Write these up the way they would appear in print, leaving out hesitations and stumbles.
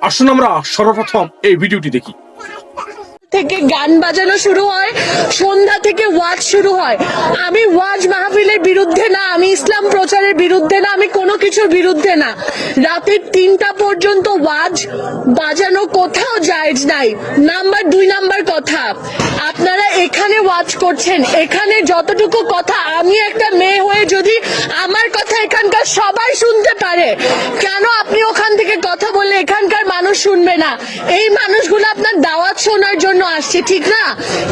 আসুন আমরা সর্বপ্রথম এই ভিডিওটি দেখি। থেকে গান বাজানো শুরু হয়, সন্ধ্যা থেকে ওয়াজ শুরু হয়। আমি ওয়াজ মাহফিলের বিরুদ্ধে না, আমি ইসলাম প্রচারের বিরুদ্ধে না, আমি কোনো কিছুর বিরুদ্ধে না। রাতের 3টা পর্যন্ত ওয়াজ বাজানো কোথাও জায়েজ নাই। নাম্বার 2 কথা, আপনারা এখানে ওয়াজ করছেন, এখানে যতটুকু কথা, আমি একটা মেয়ে হয়ে যদি আমার কথা এখানকার সবাই শুনতে পারে, কেন আপনি ওখান থেকে কথা বললে এখানকার মানুষ শুনবে না? এই মানুষগুলো আপনার দাওয়াত শোনার জন্য আসছে, ঠিক না?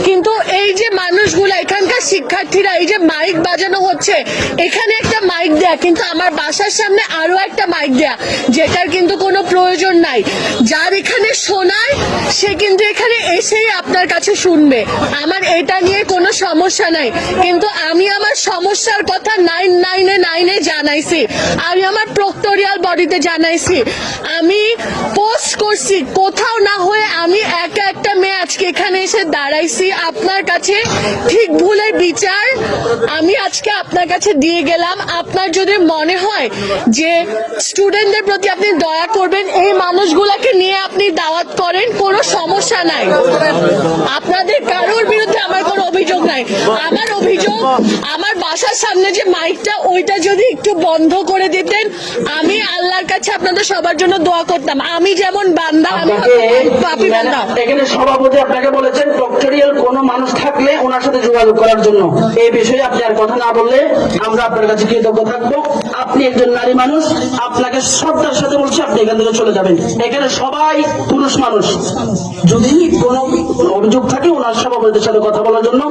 কিন্তু এই যে মানুষগুলো, এখানকার শিক্ষার্থীরা, এই যে মাইক বাজানো হচ্ছে, এখানে একটা মাইক দেয়া, কিন্তু আমার বাসার সামনে আরো একটা মাইক দেয়া, যেটার কিন্তু কোনো প্রয়োজন নাই। যার এখানে শোনায় সে কিন্তু এখানে এসেই আপনার কাছে শুনবে। আমার এটা নিয়ে কোনো সমস্যা নাই, কিন্তু আমি আমার সমস্যার কথা 999-এ জানাইছি, আমি আমার প্রক্টোরিয়াল বডিতে জানাইছি, আমি পোস্ট করছি। কোথাও না হয়ে আমি একা একটা মেয়ে আজকে এখানে এসে দাঁড়াইছি আপনার কাছে। ঠিক ভুলের বিচার আমি আজকে আপনার কাছে দিয়ে গেলাম। আপনার যদি মনে হয় যে স্টুডেন্টদের প্রতি আপনি দয়া করবেন, এই মানুষগুলাকে নিয়ে আপনি দাওয়াত করেন, কোনো সমস্যা নাই। আপনাদের কারোর বিরুদ্ধে আমার কোনো অভিযোগ নাই। আমার অভিযোগ, আমার বাসার সামনে যে মাইকটা, ওইটা যদি একটু বন্ধ করে দিতেন, আমি আল্লাহর কাছে আপনাদের সবার জন্য দোয়া করতাম। আমি যেমন বান্দা, আমি পাপী বান্দা। এখানে সভাপতি আপনাকে বলেছেন প্রক্টোরিয়াল কোনো মানুষ থাকলে ওনার সাথে যোগাযোগ করার জন্য। এই বিষয়ে আপনি আর কথা না বললে আমরা আপনার কাছে কৃতজ্ঞ থাকবো। আপনি একজন নারী মানুষ, আপনাকে শ্রদ্ধার সাথে বলছি আপনি এখান থেকে চলে যাবেন। এখানে সবাই পুরুষ মানুষ, যদি কোনো অভিযোগ থাকে ওনার সভাপতির সাথে কথা বলার জন্য।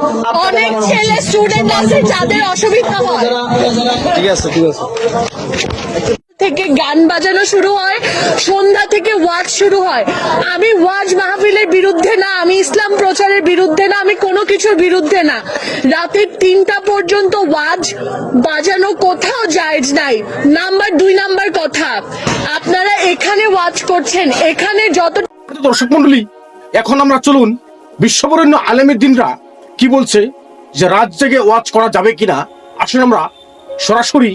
অনেক ছেলে স্টুডেন্ট আছে যাদের অসুবিধা হয়। ঠিক আছে থেকে গান বাজানো শুরু হয়, সন্ধ্যা থেকে ওয়াজ শুরু হয়। আমি ওয়াজ মাহফিলের বিরুদ্ধে না, আমি ইসলাম প্রচারের বিরুদ্ধে না, আমি কোনো কিছুর বিরুদ্ধে না। রাতের 3টা পর্যন্ত ওয়াজ বাজানো কোথাও জায়েজ নাই। নাম্বার 2 কথা, আপনারা এখানে ওয়াজ করছেন, এখানে যত দর্শক মন্ডলী, এখন আমরা চলুন বিশ্ববরেণ্য আলেমের দিনরা কি বলছে, যে রাত জেগে ওয়াজ করা যাবে কিনা। আসুন আমরা সরাসরি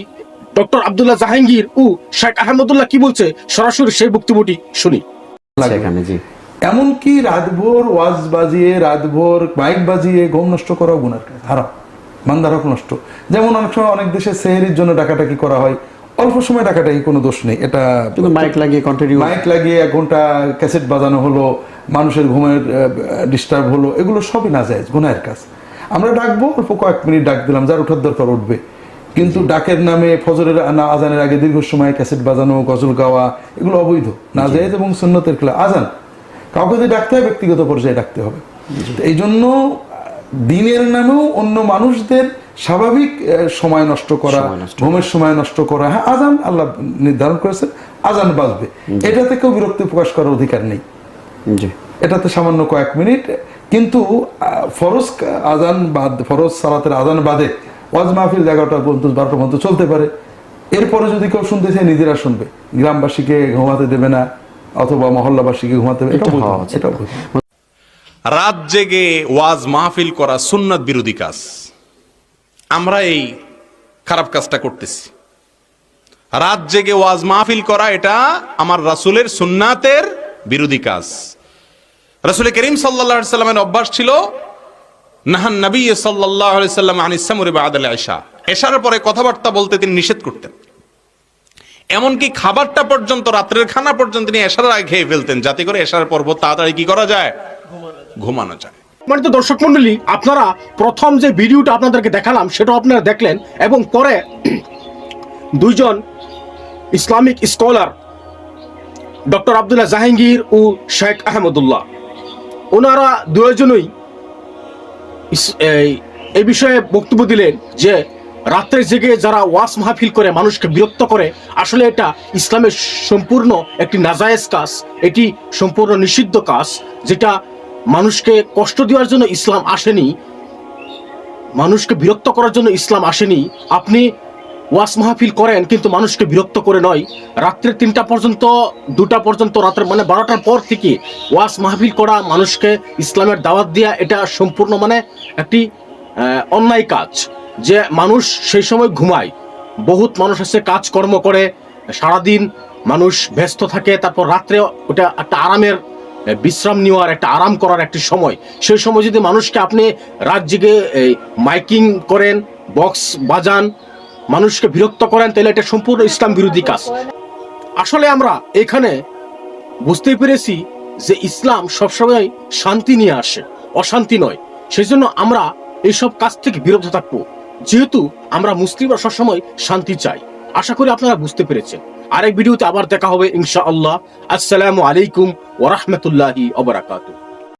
ডক্টর আব্দুল্লাহ জাহাঙ্গীর ও শেখ আহমদুল্লাহ কি বলছে, সরাসরি সেই বক্তব্যটি শুনি। এমনকি রাতভর ওয়াজ বাজিয়ে, রাতভর মাইক বাজিয়ে ঘুম নষ্ট করা গুনার কাজ, হারাম, বান্দার হক নষ্ট। যেমন অনেক সময় অনেক দেশে সেহরির জন্য ডাকাটাকি করা হয়, অল্প সময় ডাকাটাকি কোনো দোষ নেই, এটা মাইক লাগিয়ে কন্টিনিউ, মাইক লাগিয়ে 1 ঘন্টা ক্যাসেট বাজানো হলো, মানুষের ঘুমের ডিস্টার্ব হলো, এগুলো সবই নাজায়েজ, গুনাহের কাজ। আমরা ডাকবো, অল্প কয়েক মিনিট ডাক দিলাম, যার ওঠার দরকার উঠবে, কিন্তু ডাকের নামে ফজরের আজানের আগে দীর্ঘ সময় ক্যাসেট বাজানো, গজল গাওয়া, এগুলো অবৈধ, নাজায়েজ এবং সুন্নতের খেলাফ। আজান কাউকে যদি ডাকতে হয় ব্যক্তিগত পর্যায়ে ডাকতে হবে। এই জন্য দিনের নামেও অন্য মানুষদের স্বাভাবিক সময় নষ্ট করা, ঘুমের সময় নষ্ট করা, হ্যাঁ আজান আল্লাহ নির্ধারণ করেছেন, আজান বাজবে, এটাতে কেউ বিরক্তি প্রকাশ করার অধিকার নেই। এটাতে সামান্য কয়েক মিনিট, কিন্তু ফরজ আজান বাদ, ফরজ সালাতের আজান বাদে ওয়াজ মাহফিল 11টা পর্যন্ত 12টা পর্যন্ত চলতে পারে। এরপরে যদি কেউ শুনতে চায় নিজেরা শুনবে, গ্রামবাসীকে ঘুমাতে দেবে না, অথবা মহল্লাবাসীকে ঘুমাতে দেবে, এটা রাত জেগে ওয়াজ মাহফিল করা সুন্নাত বিরোধী কাজ। আমরা এই খারাপ কাজটা করতেছি। রাত জেগে ওয়াজ মাহফিল করা এটা আমার রাসূলের সুন্নাতের বিরোধী কাজ। রাসূল করিম সাল্লাল্লাহু আলাইহি সাল্লামের অভ্যাস ছিল, নাহান নবী সাল্লাল্লাহু আলাইহি সাল্লাম আনিস সামরি বাদাল ইশা, এশার পরে কথাবার্তা বলতে তিনি নিষেধ করতেন। এমনকি খাবারটা পর্যন্ত, রাত্রের খানা পর্যন্ত তিনি এশার আগে খেয়ে ফেলতেন, যাতে করে এশার পর তাড়াতাড়ি কি করা যায়, ঘুমানো যায়। মানে তো দর্শক মন্ডলী, আপনারা প্রথম যে ভিডিওটা আপনাদেরকে দেখালাম সেটা আপনারা দেখলেন, এবং পরে 2জন Islamic scholar doctor Abdullah Jahangir ও শেখ আহমদুল্লাহ, ওনারা 2জনই এই বিষয়ে বক্তব্য দিলেন যে রাত্রে জেগে যারা ওয়াজ মাহফিল করে মানুষকে বিরক্ত করে, আসলে এটা ইসলামের সম্পূর্ণ একটি নাজায়েজ কাজ, এটি সম্পূর্ণ নিষিদ্ধ কাজ, যেটা মানুষকে কষ্ট দেওয়ার জন্য ইসলাম আসেনি, মানুষকে বিরক্ত করার জন্য ইসলাম আসেনি। আপনি ওয়াজ মাহফিল করেন কিন্তু মানুষকে বিরক্ত করে নয়। রাত্রে 3টা পর্যন্ত, 2টা পর্যন্ত, রাত্রে মানে 12টার পর থেকে ওয়াজ মাহফিল করা, মানুষকে ইসলামের দাওয়াত দেওয়া, এটা সম্পূর্ণ মানে একটি অন্যায় কাজ। যে মানুষ সেই সময় ঘুমায়, বহুত মানুষ আছে কাজকর্ম করে, সারাদিন মানুষ ব্যস্ত থাকে, তারপর রাত্রে ওটা একটা আরামের বিশ্রাম নেওয়ার, একটা আরাম করার একটি সময়। সেই সময় যদি মানুষকে আপনি রাত জেগে মাইকিং করেন, বক্স বাজান, মানুষকে বিরক্ত করেন, তাহলে এটা সম্পূর্ণ ইসলাম বিরোধী কাজ। আসলে আমরা এখানে বুঝতে পেরেছি যে ইসলাম সবসময় শান্তি নিয়ে আসে, অশান্তি নয়। সেই জন্য আমরা এইসব কাজ থেকে বিরত থাকবো, যেহেতু আমরা মুসলিমরা সবসময় শান্তি চাই। আশা করি আপনারা বুঝতে পেরেছেন। আরেক ভিডিওতে আবার দেখা হবে ইনশাআল্লাহ। আসসালামু আলাইকুম ওয়া রাহমাতুল্লাহি ওয়া বারাকাতুহু।